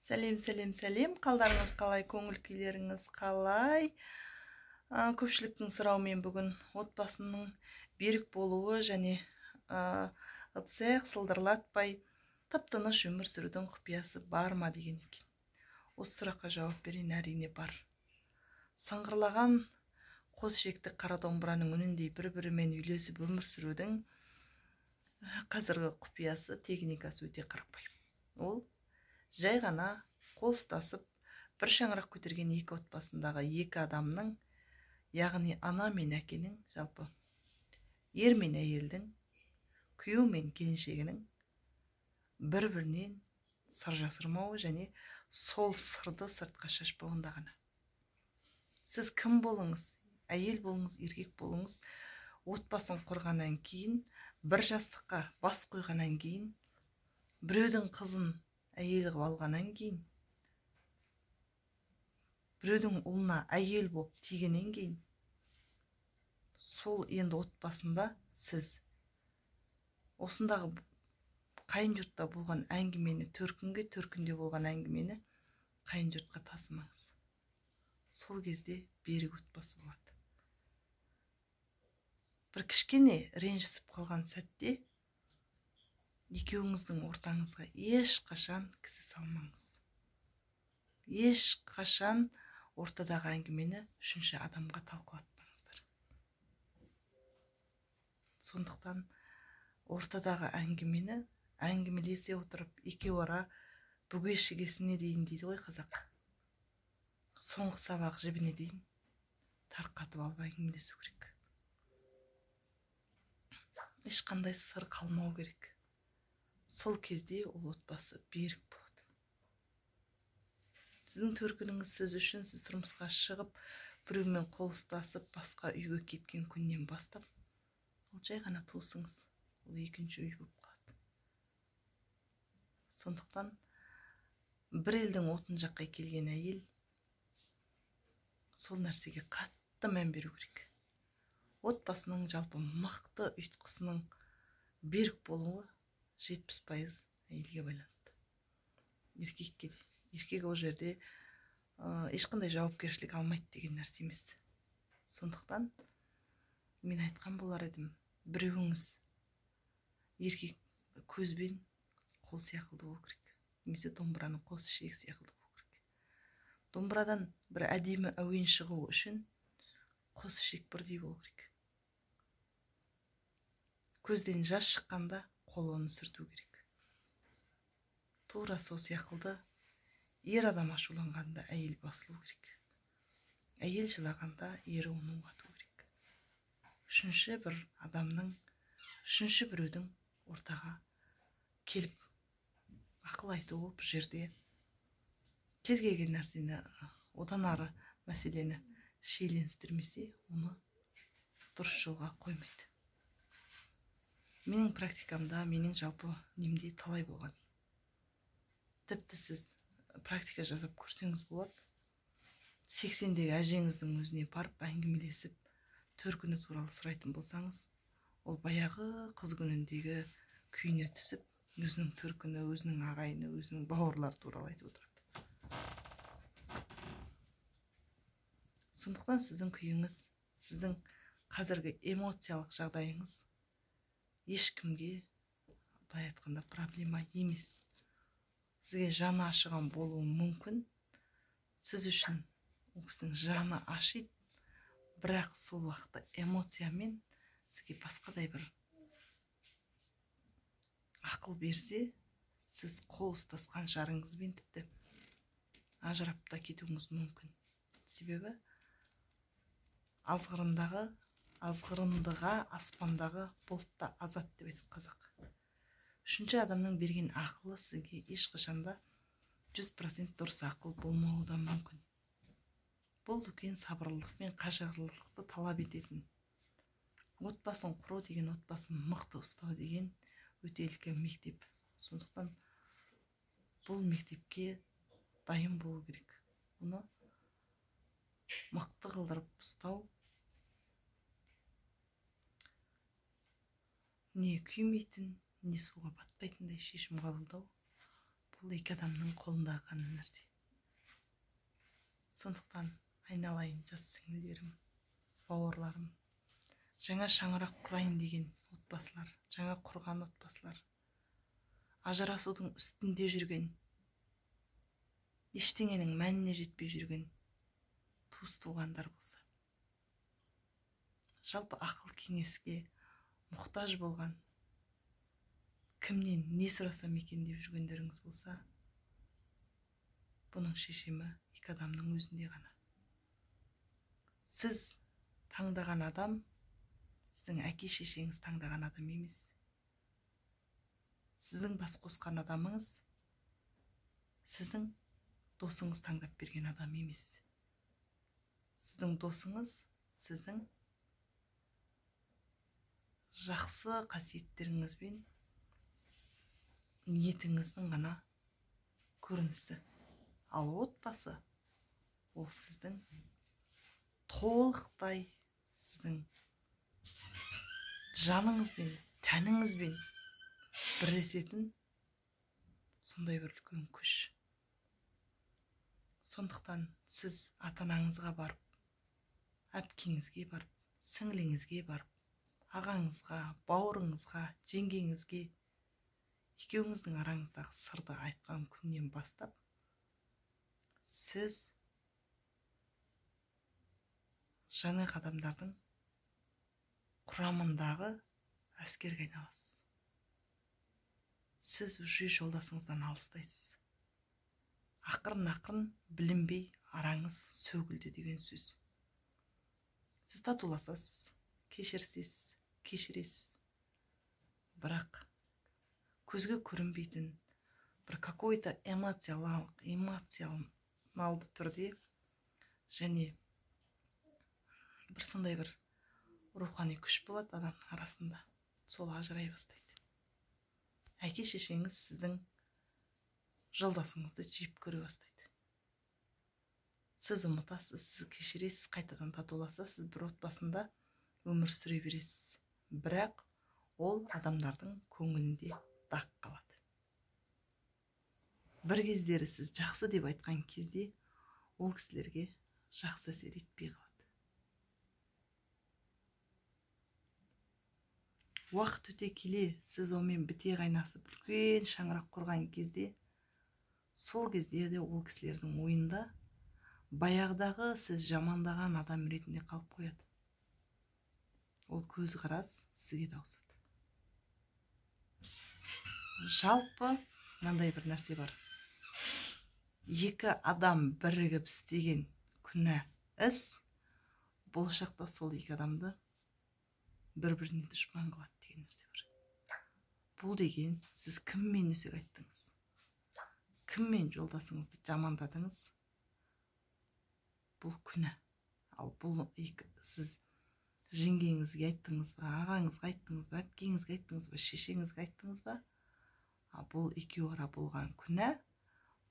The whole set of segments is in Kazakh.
Сәлем. Қалдарыңыз қалай, көңіл күйлеріңіз қалай? Көпшіліктің сұрауымен бүгін отбасының берік болуы және ыдыс-аяқ сылдырлатпай тып-тыныш өмір сүрудің құпиясы бар ма деген екен. Осы сұраққа жауап берейін, әрине бар. Сыңғырлаған қос ішекті қара домбыраның үніндей бір-бірімен үйлесіп өмір сүрудің қазіргі құпиясы, техникасы өте қарапайым. Ол жай ғана қол ұстасып бір шаңырақ көтерген екі отбасындағы екі адамның, яғни ана мен әкенің, жалпы ер мен әйелдің, күйеу мен келіншегінің бір-бірінен сыр жасырмауы және сол сырды сыртқа шашпауында ғана. Сіз кім болыңыз, әйел болыңыз, еркек болыңыз, отбасын құрғаннан кейін, бір жастыққа бас қойғаннан кейін, біреудің қызын әйел қылып алғаннан кейін, біреудің ұлына әйел болып тигеннен кейін, сол енді отбасында сіз осындағы қайын жұртта болған әңгімені, төркінде болған әңгімені қайын жұртқа тасымаңыз. Сол кезде берік отбасы болады. Бір кішкене ренжісіп қалған сәтте екеуіңіздің ортаңызға ешқашан кісі салмаңыз. Ешқашан ортадағы әңгімені үшінші адамға талқылатпаңыздар. Сондықтан ортадағы әңгімені әңгімелесе отырып, екеу ара бүге шігесіне дейін дейді ғой қазақ. Соңғы сабақ жібіне дейін тарқатып алып әңгімелесу керек. Ешқандай сыр қалмау керек. Сол кезде ол отбасы берік болады. Сіздің төркініңіз сіз үшін, сіз тұрмысқа шығып, біреумен қол ұстасып, басқа үйге кеткен күннен бастап, ол жай ғана туысыңыз, ол екінші үй болып қалады. Сондықтан бір елдің отын жаққа келген әйел сол нәрсеге қатты мән беру керек. Отбасының жалпы мықты ұйытқысының берік болуы 70% әйелге байланысты. Еркекке де. Еркек ол жерде ешқандай жауапкершілік алмайды деген нәрсе емес. Сондықтан мен айтқан болар едім, біреуіңіз еркек көзбен қол сияқылды болу керек. Немесе домбыраның қос ішегі сияқылды болу керек. Домбырадан бір әдемі әуен шығуы үшін қос ішек бірдей болу керек. Көзден жас шыққанда қол оны сүрту керек. Тура сол сияқылды ер адам ашуланғанда әйел басылу керек. Әйел жылағанда ері оны оңату керек. Үшінші бір адамның, үшінші біреудің ортаға келіп ақыл айтуы бір жерде кез келген нәрсені одан ары мәселені шиеленістірмесе, оны дұрыс жолға қоймайды. Менің практикамда, менің жалпы немде талай болған. Тіпті сіз практика жазып көрсеңіз болады. 80-дегі әжеңіздің өзіне барып әңгімелесіп, төркіні туралы сұрайтын болсаңыз, ол баяғы қыз күніндегі күйіне түсіп, өзінің төркіні, өзінің ағайыны, өзінің бауырлары туралы айтып отырады. Сондықтан сіздің күйіңіз, сіздің қазіргі эмоциялық жағдайыңыз ешкімге, былай айтқанда, проблема емес. Сізге жаны ашыған болуы мүмкін. Сіз үшін ол кісінің жаны ашиды, бірақ сол уақытта эмоциямен сізге басқадай бір ақыл берсе, сіз қол ұстасқан жарыңызбен тіпті ажырап та кетуіңіз мүмкін. Себебі азғырындыға аспандағы бұлтта азат деп айтады қазақ. Үшінші адамның берген ақылы сізге ешқашанда 100% дұрыс ақыл болмауы да мүмкін. Бұл үлкен сабырлылық пен қажырлылықты талап ететін. Отбасын құру деген, отбасын мықты ұстау деген өте үлкен мектеп. Сондықтан бұл мектепке дайын болу керек. Оны мықты қылдырып ұстау, не күймейтін, не суға батпайтындай шешім қабылдау, бұл екі адамның қолындағы ғана нәрсе. Сондықтан айналайын жас сіңілдерім, бауырларым, жаңа шаңырақ құрайын деген отбасылар, жаңа құрған отбасылар, ажырасудың үстінде жүрген, ештеңенің мәніне жетпей жүрген туыс туғандар болса, жалпы ақыл кеңеске мұқтаж болған, кімнен не сұрасам екен деп жүргендеріңіз болса, бұның шешімі екі адамның өзінде ғана. Сіз таңдаған адам, сіздің әке шешеңіз таңдаған адам емес. Сіздің бас қосқан адамыңыз, сіздің досыңыз таңдап берген адам емес. Сіздің досыңыз, сіздің жақсы қасиеттеріңізбен ниетіңіздің ғана көрінісі. Ал отбасы, ол сіздің толықтай сіздің жаныңызбен, тәніңізбен бірлесетін сондай бір үлкен күш. Сондықтан сіз ата-анаңызға барып, әпкеңізге барып, сіңліңізге барып, ағаңызға, бауырыңызға, жеңгеңізге, екеуіңіздің араңыздағы сырды айтқан күннен бастап, сіз жаңа адамдардың құрамындағы әскерге айналасыз. Сіз уже жолдасыңыздан алыстайсыз. Ақырын-ақырын білінбей араңыз сөгілді деген сөз. Сіз татуласасыз, кешіресіз. Бірақ көзге көрінбейтін бір какой-то эмоционалды түрде және бір сондай бір рухани күш болады адамның арасында. Сол ажырай бастайды. Әке шешеңіз сіздің жолдасыңызды жек көре бастайды. Сіз ұмытасыз, сіз кешіресіз, қайтадан татуласасыз, бір отбасында өмір сүре бересіз. Бірақ ол адамдардың көңілінде дақ қалады. Бір кездері сіз жақсы деп айтқан кезде ол кісілерге жақсы әсер етпей қалады. Уақыт өте келе сіз онымен біте қайнасып үлкен шаңырақ құрған кезде, сол кезде де ол кісілердің ойында баяғыдағы сіз жамандаған адам ретінде қалып қояды. Ол көзқарас сізге де ауысады. Жалпы мынандай бір нәрсе бар. Екі адам бірігіп істеген күнә іс болашақта сол екі адамды бір-біріне дұшпан қылады деген нәрсе бар. Бұл деген сіз кіммен өсек айттыңыз? Кіммен жолдасыңызды жамандадыңыз? Бұл күнә. Ал бұл сіз жеңгеңізге айттыңыз ба, ағаңызға айттыңыз ба, әпкеңізге айттыңыз ба, шешеңізге айттыңыз ба? Бұл екеуі ара болған күнә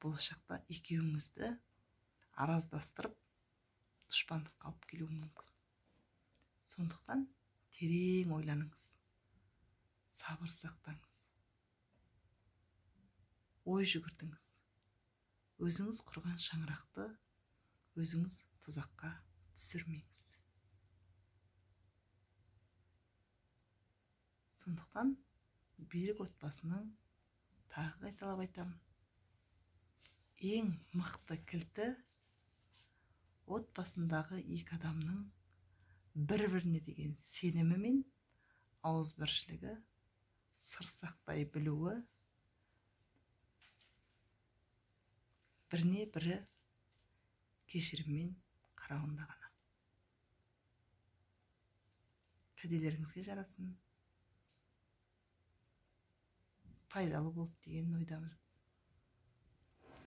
болашақта екеуіңізді араздастырып, дұшпандыққа алып келуі мүмкін. Сондықтан терең ойланыңыз, сабыр сақтаңыз, ой жүгіртіңіз. Өзіңіз құрған шаңырақты өзіңіз тұзаққа түсірмеңіз. Сондықтан берік отбасының, тағы қайталап айтамын, ең мықты кілті отбасындағы екі адамның бір-біріне деген сенімі мен ауызбіршілігі, сыр сақтай білуі, біріне бірі кешіріммен қарауында ғана. Кәделеріңізге жарасын, пайдалы болды деген ойдамын.